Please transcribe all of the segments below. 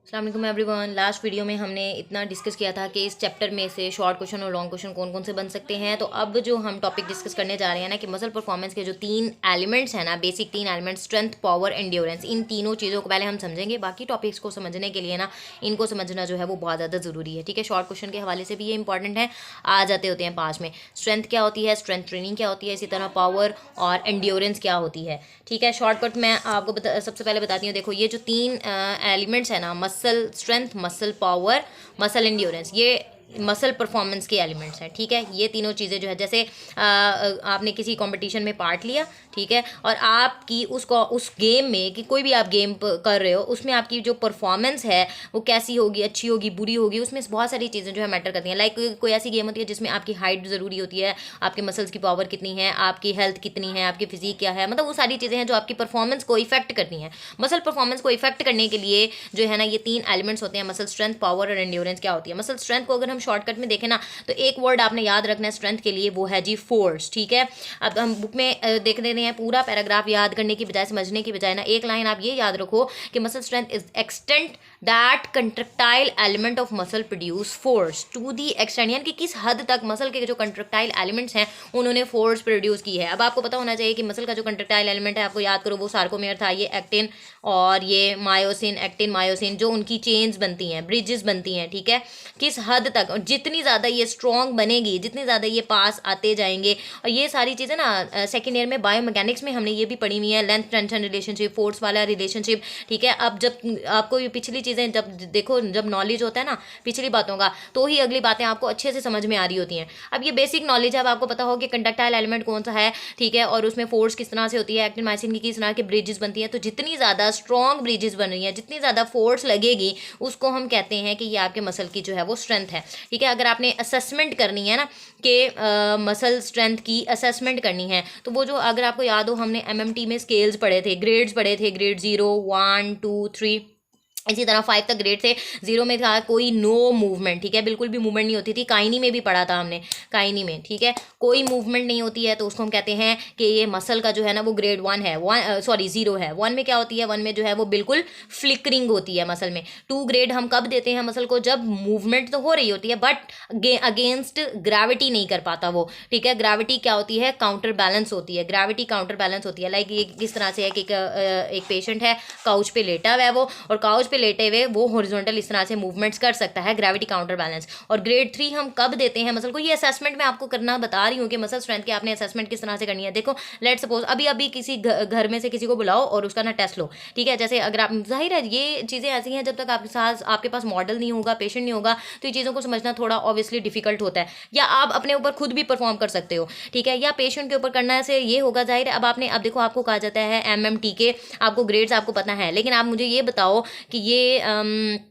अस्सलाम वालेकुम everyone. Last video में हमने इतना डिस्कस किया था कि इस चैप्टर में से शॉर्ट क्वेश्चन और लॉन्ग क्वेश्चन कौन कौन से बन सकते हैं। तो अब जो हम टॉपिक डिस्कस करने जा रहे हैं ना कि मसल परफॉर्मेंस के जो 3 एलिमेंट्स हैं ना, basic 3 elements, strength, power, endurance, इन तीनों चीज़ों को पहले हम समझेंगे। बाकी टॉपिक्स को समझने के लिए ना इनको समझना जो है वो बहुत ज़्यादा ज़रूरी है। ठीक है, शॉर्ट क्वेश्चन के हवाले से भी ये इंपॉर्टेंट है, आ जाते होते हैं पास में। स्ट्रेंथ क्या होती है, स्ट्रेंथ ट्रेनिंग क्या होती है, इसी तरह पावर और एंड्योरेंस क्या होती है। ठीक है, शॉर्टकट मैं आपको सबसे पहले बताती हूँ। देखो, ये जो 3 एलिमेंट्स है ना, muscle strength, muscle power, muscle endurance, ये मसल परफॉर्मेंस के एलिमेंट्स हैं। ठीक है, ये तीनों चीज़ें जो है, जैसे आपने किसी कंपटीशन में पार्ट लिया, ठीक है, और आपकी उस गेम में, कि कोई भी आप गेम कर रहे हो, उसमें आपकी जो परफॉर्मेंस है वो कैसी होगी, अच्छी होगी, बुरी होगी, उसमें बहुत सारी चीज़ें जो है मैटर करती हैं। लाइक कोई ऐसी गेम होती है जिसमें आपकी हाइट ज़रूरी होती है, आपके मसल्स की पावर कितनी है, आपकी हेल्थ कितनी है, आपकी फिजिक क्या है, मतलब वो सारी चीज़ें हैं जो आपकी परफॉर्मेंस को इफेक्ट करती हैं। मसल परफॉर्मेंस को इफेक्ट करने के लिए जो है ना, ये 3 एलिमेंट्स होते हैं, मसल स्ट्रेंथ, पावर और एंड्योरेंस। क्या होती है मसल स्ट्रेंथ को अगर हम शॉर्टकट में देखें ना, तो एक वर्ड आपने याद रखना है स्ट्रेंथ के लिए, वो है जी फोर्स। ठीक है, अब हम बुक में देख रहे हैं, पूरा पैराग्राफ याद करने की बजाय, समझने की बजाय ना, एक लाइन आप ये याद रखो कि muscle strength is extent that contractile element of muscle produce force to the extent, यानी कि किस हद तक मसल के जो कंट्रक्टाइल एलिमेंट्स हैं उन्होंने फोर्स प्रोड्यूस की है। अब आपको पता होना चाहिए कि मसल का जो कंट्रक्टाइल एलिमेंट है, आपको याद करो, वो सार्कोमेयर था, ये एक्टिन और ये मायोसिन, एक्टिन मायोसिन, जो उनकी चेन्स बनती हैं, ब्रिजेस बनती हैं। ठीक है, किस हद तक, और जितनी ज़्यादा ये स्ट्रॉन्ग बनेगी, जितनी ज़्यादा ये पास आते जाएंगे, और ये सारी चीज़ें ना सेकेंड ईयर में बायोमैकेनिक्स में हमने ये भी पढ़ी हुई है, लेंथ टेंशन रिलेशनशिप, फोर्स वाला रिलेशनशिप। ठीक है, अब जब आपको ये पिछली चीज़ें जब देखो, जब नॉलेज होता है ना पिछली बातों का, तो ही अगली बातें आपको अच्छे से समझ में आ रही होती हैं। अब ये बेसिक नॉलेज है, अब आपको पता हो कि कंडक्टाइल एलिमेंट कौन सा है, ठीक है, और उसमें फोर्स किस तरह से होती है, एक्टिन मायोसिन की किस तरह के ब्रिजेस बनती हैं। तो जितनी ज़्यादा स्ट्रॉन्ग ब्रिजेस बन रही हैं, जितनी ज़्यादा फोर्स लगेगी, उसको हम कहते हैं कि ये आपके मसल की जो है वो स्ट्रेंथ है। ठीक है, अगर आपने असेसमेंट करनी है ना कि मसल स्ट्रेंथ की असेसमेंट करनी है, तो वो जो, अगर आपको याद हो, हमने एमएमटी में स्केल्स पढ़े थे, ग्रेड्स पढ़े थे, ग्रेड 0, 1, 2, 3, इसी तरह 5 तक ग्रेड थे। 0 में था कोई नो मूवमेंट, ठीक है, बिल्कुल भी मूवमेंट नहीं होती थी। काइनी में भी पढ़ा था हमने, काइनी में, ठीक है, कोई मूवमेंट नहीं होती है, तो उसको हम कहते हैं कि ये मसल का जो है ना वो ग्रेड 1 है, 0 है। 1 में क्या होती है, 1 में जो है वो बिल्कुल फ्लिकरिंग होती है मसल में। 2 ग्रेड हम कब देते हैं मसल को, जब मूवमेंट तो हो रही होती है बट अगेंस्ट ग्रेविटी नहीं कर पाता वो। ठीक है, ग्रेविटी क्या होती है, काउंटर बैलेंस होती है, ग्रेविटी काउंटर बैलेंस होती है। लाइक ये किस तरह से है कि एक पेशेंट है, काउच पे लेटा हुआ है वो, और काउच पे लेटे हुए वो हॉरिजॉन्टल इस तरह से मूवमेंट्स कर सकता है, ग्रेविटी काउंटर बैलेंस। और ग्रेड 3 हम कब देते हैं मसल को, ये असेसमेंट मैं आपको करना बता रही हूँ कि मसल स्ट्रेंथ की आपने असेसमेंट किस तरह से करनी है। देखो, लेट सपोज अभी अभी किसी घर में से किसी को बुलाओ और उसका ना टेस्ट लो। ठीक है, जैसे अगर आप, जाहिर है ये चीज़ें ऐसी हैं, जब तक आपके साथ आपके पास मॉडल नहीं होगा, पेशेंट नहीं होगा, तो ये चीज़ों को समझना थोड़ा ऑब्वियसली डिफिकल्ट होता है। या आप अपने ऊपर खुद भी परफॉर्म कर सकते हो, ठीक है, या पेशेंट के ऊपर करना से ये होगा, जाहिर है। अब आपने, अब देखो, आपको कहा जाता है एमएमटी के, आपको ग्रेड्स आपको पता है, लेकिन आप मुझे ये बताओ कि ये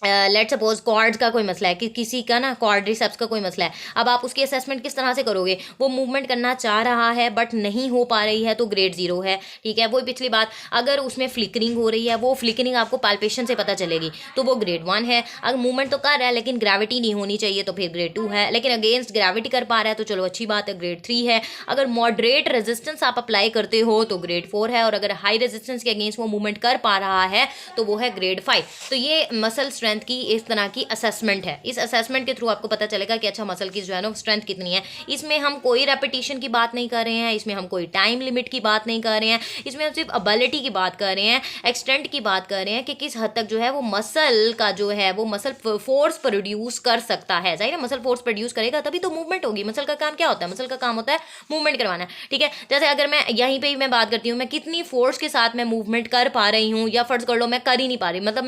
लेट सपोज कॉर्ड्स का कोई मसला है, कि किसी का ना क्वाड्रिसेप्स का कोई मसला है, अब आप उसकी असेसमेंट किस तरह से करोगे, वो मूवमेंट करना चाह रहा है बट नहीं हो पा रही है, तो ग्रेड 0 है। ठीक है, वो पिछली बात, अगर उसमें फ्लिकरिंग हो रही है, वो फ्लिकरिंग आपको पाल्पेशन से पता चलेगी, तो वो ग्रेड 1 है। अगर मूवमेंट तो कर रहा है लेकिन ग्रेविटी नहीं होनी चाहिए, तो फिर ग्रेड 2 है। लेकिन अगेंस्ट ग्रेविटी कर पा रहा है, तो चलो अच्छी बात है, ग्रेड 3 है। अगर मॉडरेट रेजिस्टेंस आप अप्लाई करते हो तो ग्रेड 4 है, और अगर हाई रेजिस्टेंस के अगेंस्ट वो मूवमेंट कर पा रहा है तो वो है ग्रेड 5। तो ये मसल स्ट्रेंथ की इस तरह की असेसमेंट है। इस असेसमेंट के थ्रू आपको पता चलेगा कि अच्छा मसल की जो है ना स्ट्रेंथ कितनी है। इसमें हम कोई रेपिटेशन की बात नहीं कर रहे हैं, इसमें हम कोई टाइम लिमिट की बात नहीं कर रहे हैं, इसमें हम सिर्फ एबिलिटी की बात कर रहे हैं, एक्सटेंट की बात कर रहे हैं कि किस हद तक जो है वो मसल का जो है वो मसल फोर्स प्रोड्यूस कर सकता है। जाहिर है, मसल फोर्स प्रोड्यूस करेगा तभी तो मूवमेंट होगी। मसल का काम क्या होता है, मसल का काम होता है मूवमेंट करवाना। ठीक है, जैसे अगर मैं यहीं पर ही मैं बात करती हूँ, मैं कितनी फोर्स के साथ मैं मूवमेंट कर पा रही हूँ, या फर्ज कर लो मैं कर ही नहीं पा रही, मतलब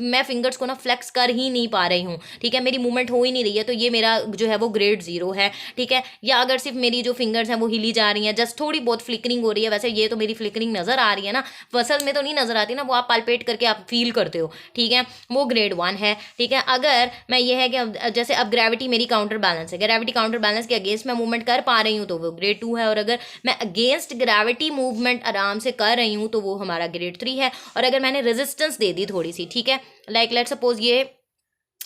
मैं फिंगर्स को ना फ्लेक्स कर ही नहीं पा रही हूँ, ठीक है, मेरी मूवमेंट हो ही नहीं रही है, तो ये मेरा जो है वो ग्रेड 0 है। ठीक है, या अगर सिर्फ मेरी जो फिंगर्स हैं वो हिली जा रही हैं, जस्ट थोड़ी बहुत फ्लिकरिंग हो रही है, वैसे ये तो मेरी फ्लिकरिंग नजर आ रही है ना, मसल में तो नहीं नजर आती ना, वो आप पाल्पेट करके आप फील करते हो। ठीक है, वो ग्रेड 1 है। ठीक है, अगर मैं ये है कि जैसे अब ग्रेविटी मेरी काउंटर बैलेंस है, ग्रेविटी काउंटर बैलेंस के अगेंस्ट मैं मूवमेंट कर पा रही हूँ, तो वो ग्रेड 2 है। और अगर मैं अगेंस्ट ग्रेविटी मूवमेंट आराम से कर रही हूँ, तो वो हमारा ग्रेड 3 है। और अगर मैंने रेजिस्टेंस दे दी थोड़ी सी, ठीक है, लाइक लेट सपोज ये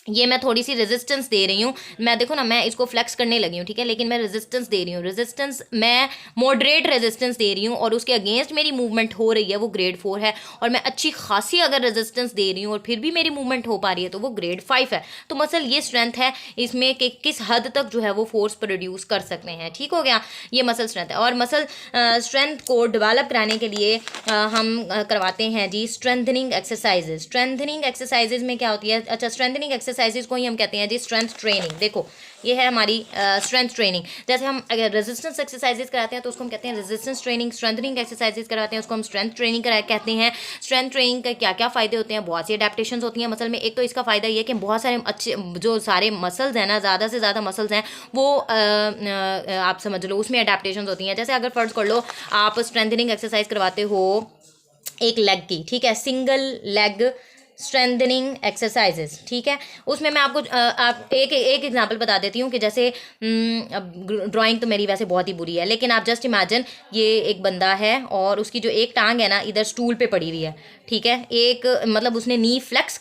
ये मैं थोड़ी सी रेजिस्टेंस दे रही हूँ, मैं देखो ना, मैं इसको फ्लेक्स करने लगी हूँ, ठीक है, लेकिन मैं रेजिस्टेंस दे रही हूँ, रेजिस्टेंस मैं मॉडरेट रेजिस्टेंस दे रही हूँ और उसके अगेंस्ट मेरी मूवमेंट हो रही है, वो ग्रेड 4 है। और मैं अच्छी खासी अगर रेजिस्टेंस दे रही हूँ और फिर भी मेरी मूवमेंट हो पा रही है तो वो ग्रेड 5 है। तो मसल ये स्ट्रेंथ है इसमें कि किस हद तक जो है वो फोर्स प्रोड्यूस कर सकते हैं। ठीक हो गया, ये मसल स्ट्रेंथ है। और मसल स्ट्रेंथ को डेवलप कराने के लिए हम करवाते हैं जी स्ट्रेंथनिंग एक्सरसाइजेज। स्ट्रेंथनिंग एक्सरसाइजेज में क्या होती है, अच्छा, स्ट्रेंथनिंग एक्सरसाइजेज को ही हम कहते हैं जी स्ट्रेंथ ट्रेनिंग। देखो ये है हमारी स्ट्रेंथ ट्रेनिंग। जैसे हम अगर रेजिस्टेंस एक्सरसाइजेज कराते हैं तो उसको हम कहते हैं रेजिस्टेंस ट्रेनिंग, स्ट्रेंथनिंग एक्सरसाइजेज कराते हैं उसको हम स्ट्रेंथ ट्रेनिंग कहते हैं। स्ट्रेंथ ट्रेनिंग का क्या क्या फ़ायदे होते हैं, बहुत सी अडेप्टेशंस होती हैं मसल में। एक तो इसका फ़ायदा ये है कि बहुत सारे अच्छे जो सारे मसल्स हैं ना, ज़्यादा से ज़्यादा मसल्स हैं वो आप समझ लो उसमें अडेप्टेशंस होती हैं। जैसे अगर फर्ज कर लो आप स्ट्रेंथनिंग एक्सरसाइज करवाते हो एक लेग की, ठीक है, सिंगल लेग स्ट्रेंथनिंग एक्सरसाइजेज, ठीक है, उसमें मैं आपको आप एक एग्जांपल बता देती हूँ कि जैसे अब ड्राइंग तो मेरी वैसे बहुत ही बुरी है, लेकिन आप जस्ट इमेजिन ये एक बंदा है और उसकी जो एक टांग है ना इधर स्टूल पे पड़ी हुई है, ठीक है, एक मतलब उसने नी फ्लेक्स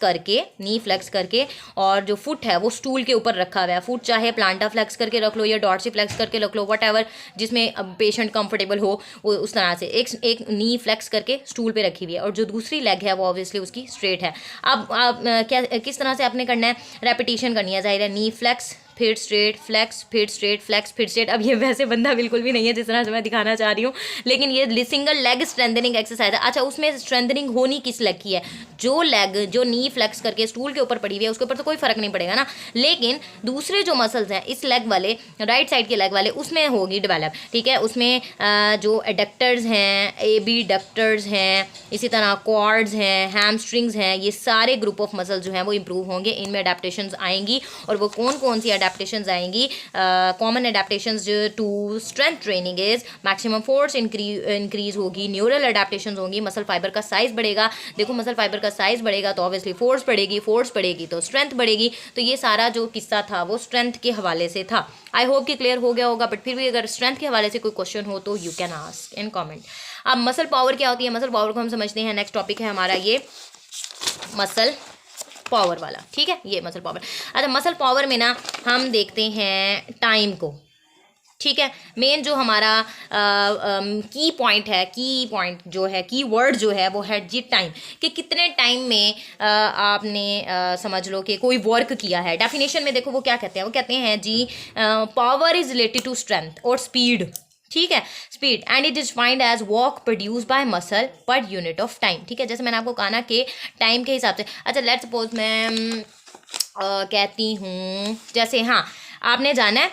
करके और जो फुट है वो स्टूल के ऊपर रखा हुआ है। फुट चाहे प्लांटा फ्लेक्स करके रख लो या डॉर्सी फ्लेक्स करके रख लो, वट एवर जिसमें पेशेंट कंफर्टेबल हो वो उस तरह से एक नी फ्लेक्स करके स्टूल पे रखी हुई है और जो दूसरी लेग है वो ऑब्वियसली उसकी स्ट्रेट है। अब आप क्या किस तरह से आपने करना है, रेपिटेशन करनी है, जाहिर है, नी फ्लेक्स फिर स्ट्रेट फ्लेक्स फिर स्ट्रेट फ्लेक्स फिर स्ट्रेट। अब ये वैसे बंदा बिल्कुल भी नहीं है जिस तरह से मैं दिखाना चाह रही हूँ, लेकिन ये सिंगल लेग स्ट्रेंथनिंग एक्सरसाइज है। अच्छा, उसमें स्ट्रेंथनिंग होनी किस लेग की है, जो लेग जो नी फ्लेक्स करके स्टूल के ऊपर पड़ी हुई है उसके ऊपर तो कोई फर्क नहीं पड़ेगा ना, लेकिन दूसरे जो मसल्स हैं इस लेग वाले, राइट साइड के लेग वाले, उसमें होगी डेवलप, ठीक है। उसमें जो एडक्टर्स हैं, एबी डक्टर्स हैं, इसी तरह क्वाड्स हैं, हैमस्ट्रिंग्स हैं, ये सारे ग्रुप ऑफ मसल जो हैं वो इंप्रूव होंगे, इनमें अडेप्टेशंस आएंगी। और वो कौन कौन सी अडेप्टेशंस आएंगी, common adaptations to strength training is maximum force increase होगी, न्यूरल अडेप्टेशंस होंगी, मसल फाइबर का साइज बढ़ेगा। देखो मसल फाइबर का साइज बढ़ेगा तो ऑब्वियसली फोर्स बढ़ेगी तो स्ट्रेंथ बढ़ेगी। तो ये सारा जो किस्सा था वो स्ट्रेंथ के हवाले से था। आई होप कि क्लियर हो गया होगा, बट फिर भी अगर स्ट्रेंथ के हवाले से कोई क्वेश्चन हो तो you can ask in comment. अब मसल पावर क्या होती है, मसल पावर को हम समझते हैं। नेक्स्ट टॉपिक है हमारा ये मसल पावर वाला, ठीक है, ये मसल पावर। अच्छा, मसल पावर में ना हम देखते हैं टाइम को, ठीक है। मेन जो हमारा की पॉइंट जो है, की वर्ड जो है वो है जी टाइम, कि कितने टाइम में आपने समझ लो कि कोई वर्क किया है। डेफिनेशन में देखो वो क्या कहते हैं, वो कहते हैं जी power is related to strength और स्पीड, ठीक है, speed, and it is find as work produce by muscle per unit of time, ठीक है। जैसे मैंने आपको कहा ना कि टाइम के हिसाब से। अच्छा, लेट्स सपोज मैं कहती हूँ, जैसे हाँ, आपने जाना है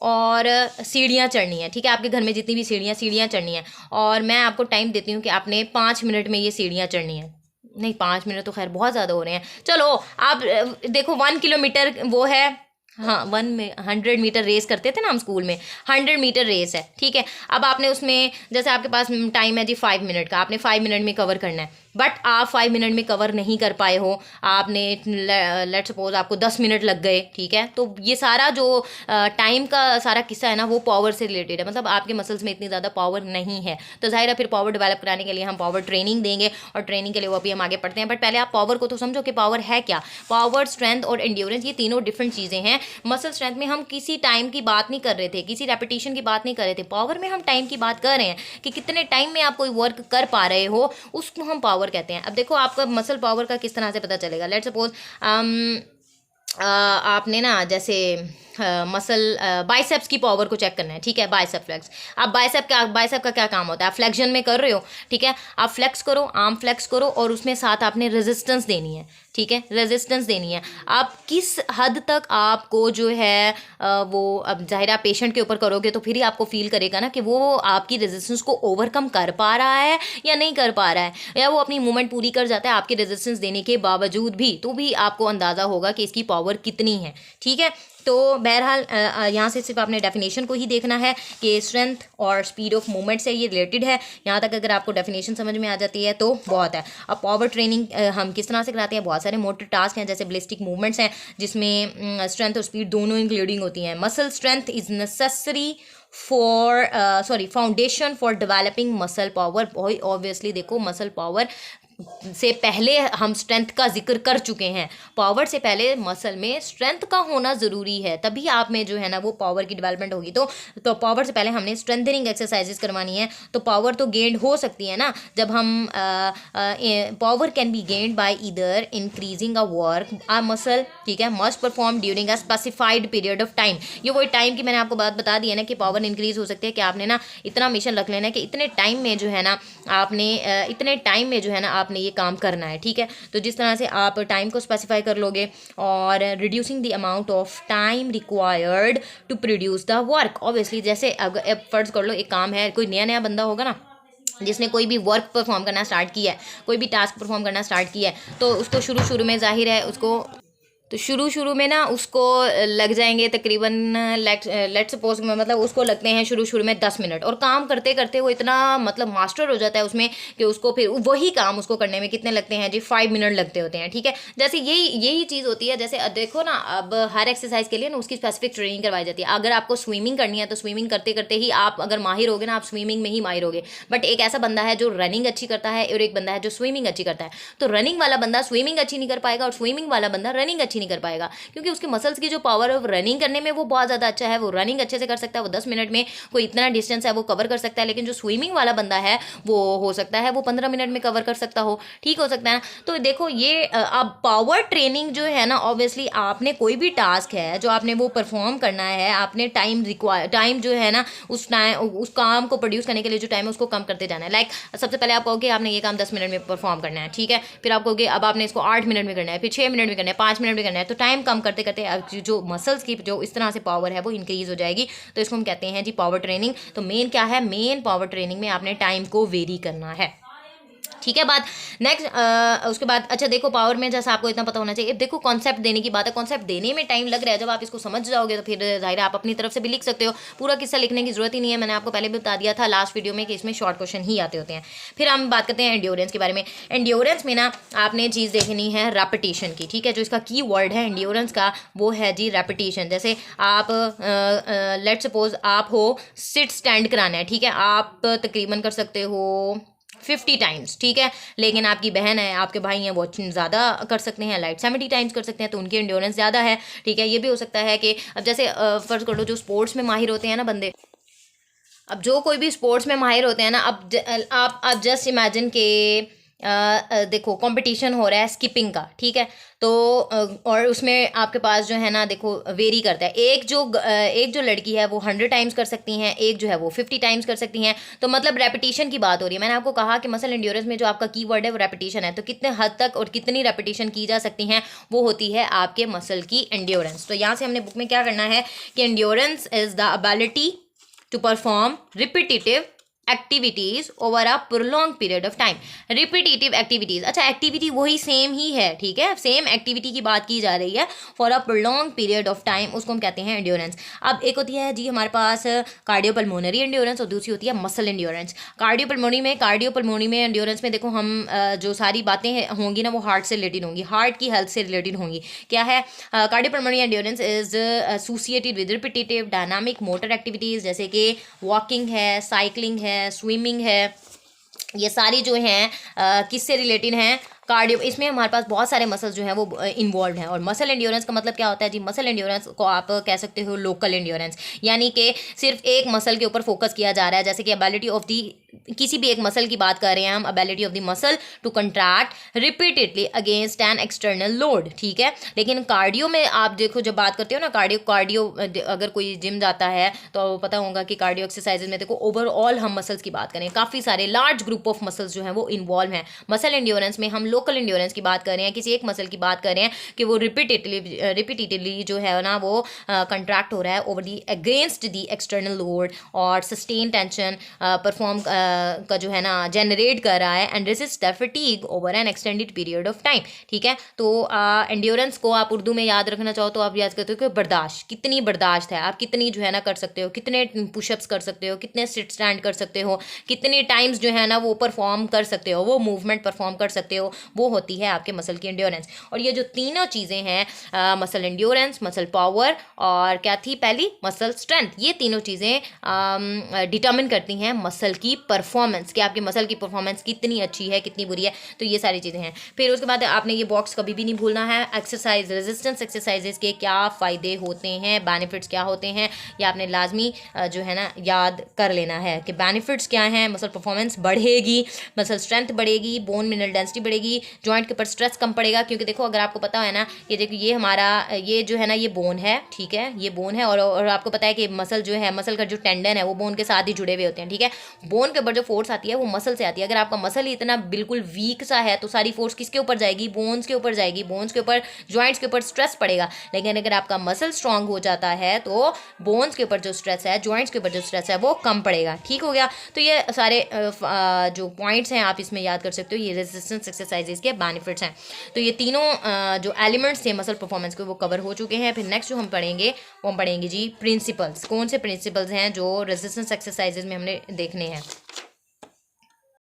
और सीढ़ियाँ चढ़नी है, ठीक है, आपके घर में जितनी भी सीढ़ियाँ चढ़नी है और मैं आपको टाइम देती हूँ कि आपने 5 मिनट में ये सीढ़ियाँ चढ़नी है। नहीं, 5 मिनट तो खैर बहुत ज़्यादा हो रहे हैं, चलो आप देखो 1 किलोमीटर वो है, हाँ 100 मीटर रेस करते थे ना हम स्कूल में, 100 मीटर रेस है, ठीक है। अब आपने उसमें जैसे आपके पास टाइम है जी 5 मिनट का, आपने 5 मिनट में कवर करना है, बट आप 5 मिनट में कवर नहीं कर पाए हो, आपने लेट सपोज आपको 10 मिनट लग गए, ठीक है। तो ये सारा जो टाइम का सारा किस्सा है ना वो पावर से रिलेटेड है, मतलब आपके मसल्स में इतनी ज़्यादा पावर नहीं है। तो जाहिर है फिर पावर डेवलप कराने के लिए हम पावर ट्रेनिंग देंगे और ट्रेनिंग के लिए वो अभी हम आगे पढ़ते हैं। बट पहले आप पावर को तो समझो कि पावर है क्या। पावर, स्ट्रेंथ और एंड्योरेंस ये तीनों डिफरेंट चीज़ें हैं। मसल स्ट्रेंथ में हम किसी टाइम की बात नहीं कर रहे थे, किसी रेपिटेशन की बात नहीं कर रहे थे, पावर में हम टाइम की बात कर रहे हैं कि कितने टाइम में आप कोई वर्क कर पा रहे हो, उसको हम पावर कहते हैं। अब देखो आपका मसल पावर का किस तरह से पता चलेगा। लेट्स सपोज आपने ना जैसे मसल बाइसेप्स की पावर को चेक करना है, ठीक है, बाइसेप फ्लेक्स। आप बाइसेप का क्या काम होता है, आप फ्लेक्शन में कर रहे हो, ठीक है, आप फ्लेक्स करो, आर्म फ्लेक्स करो और उसमें साथ आपने रेजिस्टेंस देनी है, ठीक है, रेजिस्टेंस देनी है। आप किस हद तक आपको जो है वो, अब जाहिर आप पेशेंट के ऊपर करोगे तो फिर ही आपको फील करेगा ना कि वो आपकी रेजिस्टेंस को ओवरकम कर पा रहा है या नहीं कर पा रहा है, या वो अपनी मूवमेंट पूरी कर जाता है आपकी रेजिस्टेंस देने के बावजूद भी, तो भी आपको अंदाज़ा होगा कि इसकी पावर कितनी है, ठीक है। तो बहरहाल यहाँ से सिर्फ आपने डेफिनेशन को ही देखना है कि स्ट्रेंथ और स्पीड ऑफ मूवमेंट से ये रिलेटेड है। यहाँ तक अगर आपको डेफिनेशन समझ में आ जाती है तो बहुत है। अब पावर ट्रेनिंग हम किस तरह से कराते हैं, बहुत सारे मोटर टास्क हैं, जैसे बलिस्टिक मूवमेंट्स हैं जिसमें स्ट्रेंथ और स्पीड दोनों इंक्लूडिंग होती हैं। Muscle strength is necessary foundation for developing muscle power. Obviously देखो मसल पावर से पहले हम स्ट्रेंथ का जिक्र कर चुके हैं। पावर से पहले मसल में स्ट्रेंथ का होना ज़रूरी है, तभी आप में जो है ना वो पावर की डेवलपमेंट होगी। तो पावर से पहले हमने स्ट्रेंथनिंग एक्सरसाइजेस करवानी है, तो पावर तो गेंड हो सकती है ना। जब हम power can be gained by either increasing a work a muscle, ठीक है, must perform during a specified period of time. ये वही टाइम की मैंने आपको बात बता दी है ना कि पावर इंक्रीज हो सकती है कि आपने ना इतना मिशन रख लेना है कि इतने टाइम में जो है ना आपने इतने टाइम में जो है ना आपने ये काम करना है, ठीक है। तो जिस तरह से आप टाइम को स्पेसिफाई कर लोगे, और reducing the amount of time required to produce the work. Obviously जैसे अगर फर्ज कर लो एक काम है, कोई नया नया बंदा होगा ना जिसने कोई भी वर्क परफॉर्म करना स्टार्ट किया है, कोई भी टास्क परफॉर्म करना स्टार्ट किया है, तो उसको शुरू में जाहिर है उसको तो शुरू में ना उसको लग जाएंगे तकरीबन लेट सपोज मतलब उसको लगते हैं शुरू में 10 मिनट, और काम करते करते वो इतना मतलब मास्टर हो जाता है उसमें कि उसको फिर वही काम उसको करने में कितने लगते हैं जी, 5 मिनट लगते होते हैं, ठीक है। जैसे यही चीज़ होती है। जैसे देखो ना, अब हर एक्सरसाइज के लिए ना उसकी स्पेसिफिक ट्रेनिंग करवाई जाती है। अगर आपको स्विमिंग करनी है तो स्विमिंग करते करते ही आप अगर माहिर होगे ना, आप स्विमिंग में ही माहिर होगे। बट एक ऐसा बंदा है जो रनिंग अच्छी करता है और एक बंदा है जो स्विमिंग अच्छी करता है। तो रनिंग वाला बंदा स्विमिंग अच्छी नहीं कर पाएगा और स्विमिंग वाला बंदा रनिंग अच्छी नहीं कर पाएगा, क्योंकि उसके मसल्स की जो पावर ऑफ रनिंग करने में वो बहुत ज़्यादा अच्छा है। वो रनिंग अच्छे से कर सकता है, वो 10 मिनट में कोई इतना डिस्टेंस है वो कवर कर सकता है। लेकिन जो स्विमिंग वाला बंदा है वो हो सकता है वो 15 मिनट में कवर कर सकता हो, ठीक हो सकता है। तो देखो ये अब पावर ट्रेनिंग जो है ना, ऑब्वियसली आपने कोई भी टास्क है जो आपने वो परफॉर्म करना है, आपने टाइम जो है ना उस काम को प्रोड्यूस करने के लिए जो टाइम है उसको कम करते जाना है। लाइक सबसे पहले आप कहोगे आपने ये काम 10 मिनट में परफॉर्म करना है, ठीक है। फिर आप कहोगे अब आपने इसको 8 मिनट में करना है, फिर 6 मिनट में करना है, 5 मिनट में करना है। तो टाइम कम करते करते जो मसल्स की जो इस तरह से पावर है वो इंक्रीज हो जाएगी। तो इसको हम कहते हैं जी पावर ट्रेनिंग। तो मेन क्या है, मेन पावर ट्रेनिंग में आपने टाइम को वेरी करना है, ठीक है। बात नेक्स्ट उसके बाद अच्छा देखो पावर में जैसा आपको इतना पता होना चाहिए। देखो कॉन्सेप्ट देने की बात है, कॉन्सेप्ट देने में टाइम लग रहा है, जब आप इसको समझ जाओगे तो फिर जाहिर है आप अपनी तरफ से भी लिख सकते हो। पूरा किस्सा लिखने की जरूरत ही नहीं है, मैंने आपको पहले भी बता दिया था लास्ट वीडियो में कि इसमें शॉर्ट क्वेश्चन ही आते होते हैं। फिर हम बात करते हैं एंड्योरेंस के बारे में। एंड्योरेंस में ना आपने चीज़ देखनी है रेपिटेशन की, ठीक है। जो इसका की वर्ड है एंड्योरेंस का वो है जी रेपिटेशन। जैसे आप लेट सपोज आप हो सिट स्टैंड कराना है, ठीक है, आप तकरीबन कर सकते हो 50 टाइम्स, ठीक है। लेकिन आपकी बहन है, आपके भाई हैं, वो ज़्यादा कर सकते हैं, लाइट 70 टाइम्स कर सकते हैं, तो उनकी एंड्योरेंस ज़्यादा है, ठीक है। ये भी हो सकता है कि अब जैसे फर्ज कर लो जो स्पोर्ट्स में माहिर होते हैं ना बंदे, अब जो कोई भी स्पोर्ट्स में माहिर होते हैं ना, अब आप जस्ट इमेजिन के देखो कंपटीशन हो रहा है स्किपिंग का, ठीक है। तो और उसमें आपके पास जो है ना देखो वेरी करता है। एक जो लड़की है वो 100 टाइम्स कर सकती हैं, एक जो है वो 50 टाइम्स कर सकती हैं। तो मतलब रेपिटेशन की बात हो रही है। मैंने आपको कहा कि मसल एंड्योरेंस में जो आपका कीवर्ड है वो रेपिटेशन है। तो कितने हद तक और कितनी रेपिटेशन की जा सकती हैं वो होती है आपके मसल की एंड्योरेंस। तो यहाँ से हमने बुक में क्या करना है कि endurance is the ability to perform repetitive activities over a prolong period of time. Repetitive activities, अच्छा एक्टिविटी वही सेम ही है, ठीक है, सेम एक्टिविटी की बात की जा रही है for a prolong period of time, उसको हम कहते हैं एंड्योरेंस। अब एक होती है जी हमारे पास कार्डियोपल्मोनरी एंड्योरेंस और दूसरी होती है मसल एंड्योरेंस। कार्डियोपल्मोनरी में एंड्योरेंस में देखो हम जो सारी बातें होंगी ना वो हार्ट से रिलेटेड होंगी, हार्ट की हेल्थ से रिलेटेड होंगी। क्या है, cardiopulmonary endurance is associated with repetitive dynamic motor activities, जैसे कि वॉकिंग है, साइकिलिंग है, स्विमिंग है। ये सारी जो हैं किससे रिलेटेड हैं, कार्डियो। इसमें हमारे पास बहुत सारे मसल्स जो हैं वो इन्वॉल्व हैं। और मसल एंड्योरेंस का मतलब क्या होता है जी, मसल एंड्योरेंस को आप कह सकते हो लोकल एंड्योरेंस, यानी कि सिर्फ एक मसल के ऊपर फोकस किया जा रहा है। जैसे कि एबिलिटी ऑफ दी, किसी भी एक मसल की बात कर रहे हैं हम, ability of the muscle to contract repeatedly against an external load, ठीक है। लेकिन कार्डियो में आप देखो जब बात करते हो ना कार्डियो अगर कोई जिम जाता है तो पता होगा कि कार्डियो एक्सरसाइजेज में देखो ओवरऑल हम मसल्स की बात करें, काफ़ी सारे लार्ज ग्रुप ऑफ मसल्स जो हैं वो इन्वॉल्व हैं। मसल एंड्योरेंस में हम लोकल एंड्योरेंस की बात कर रहे हैं, किसी एक मसल की बात कर रहे हैं कि वो रिपीटेडली जो है ना वो कंट्रैक्ट हो रहा है over the against the external load और सस्टेन टेंशन परफॉर्म का जो है ना जनरेट कर रहा है and resist the fatigue over an extended period of time, ठीक है। तो एंड्योरेंस को आप उर्दू में याद रखना चाहो तो आप याद करते हो कि बर्दाश्त, कितनी बर्दाश्त है, आप कितनी जो है ना कर सकते हो, कितने पुशअप्स कर सकते हो, कितने सिट स्टैंड कर सकते हो, कितने टाइम्स जो है ना वो परफॉर्म कर सकते हो, वो मूवमेंट परफॉर्म कर सकते हो, वो होती है आपके मसल की एंड्योरेंस। और ये जो तीनों चीज़ें हैं मसल एंड्योरेंस, मसल पावर और क्या थी पहली मसल स्ट्रेंथ, ये तीनों चीज़ें डिटर्मिन करती हैं मसल की परफॉर्मेंस, कि आपके मसल की परफॉर्मेंस कितनी अच्छी है कितनी बुरी है, तो ये सारी चीज़ें हैं। फिर उसके बाद आपने ये बॉक्स कभी भी नहीं भूलना है। एक्सरसाइज, रेजिस्टेंस एक्सरसाइजेज के क्या फ़ायदे होते हैं, बेनिफिट्स क्या होते हैं, ये आपने लाजमी जो है ना याद कर लेना है कि बेनिफिट्स क्या हैं। मसल परफॉर्मेंस बढ़ेगी, मसल स्ट्रेंथ बढ़ेगी, बोन मिनरल डेंसिटी बढ़ेगी, जॉइंट के ऊपर स्ट्रेस कम पड़ेगा। क्योंकि देखो अगर आपको पता है ना कि देखो ये हमारा ये जो है ना ये बोन है, ठीक है, ये बोन है, और आपको पता है कि मसल जो है, मसल का जो टेंडन है वो बोन के साथ ही जुड़े हुए होते हैं, ठीक है। बोन के ऊपर जो फोर्स आती है वो मसल से आती है। अगर आपका मसल ही इतना बिल्कुल वीक सा है तो सारी फोर्स किसके ऊपर जाएगी, बोन्स के ऊपर जाएगी, बोन्स के ऊपर, जॉइंट्स के ऊपर स्ट्रेस पड़ेगा। लेकिन अगर आपका मसल स्ट्रांग हो जाता है तो बोन्स के ऊपर जो स्ट्रेस है, जॉइंट्स के ऊपर जो स्ट्रेस है वो कम पड़ेगा। ठीक हो गया। तो ये सारे जो पॉइंट्स हैं आप इसमें याद कर सकते हो, ये रेजिस्टेंस एक्सरसाइजेज के बेनिफिट्स हैं। तो ये तीनों जो एलिमेंट्स थे मसल परफॉर्मेंस के वो कवर हो चुके हैं। फिर नेक्स्ट जो हम पढ़ेंगे वो हम पढ़ेंगे जी प्रिंसिपल्स। कौन से प्रिंसिपल्स हैं जो रेजिस्टेंस एक्सरसाइजेज में हमने देखने हैं।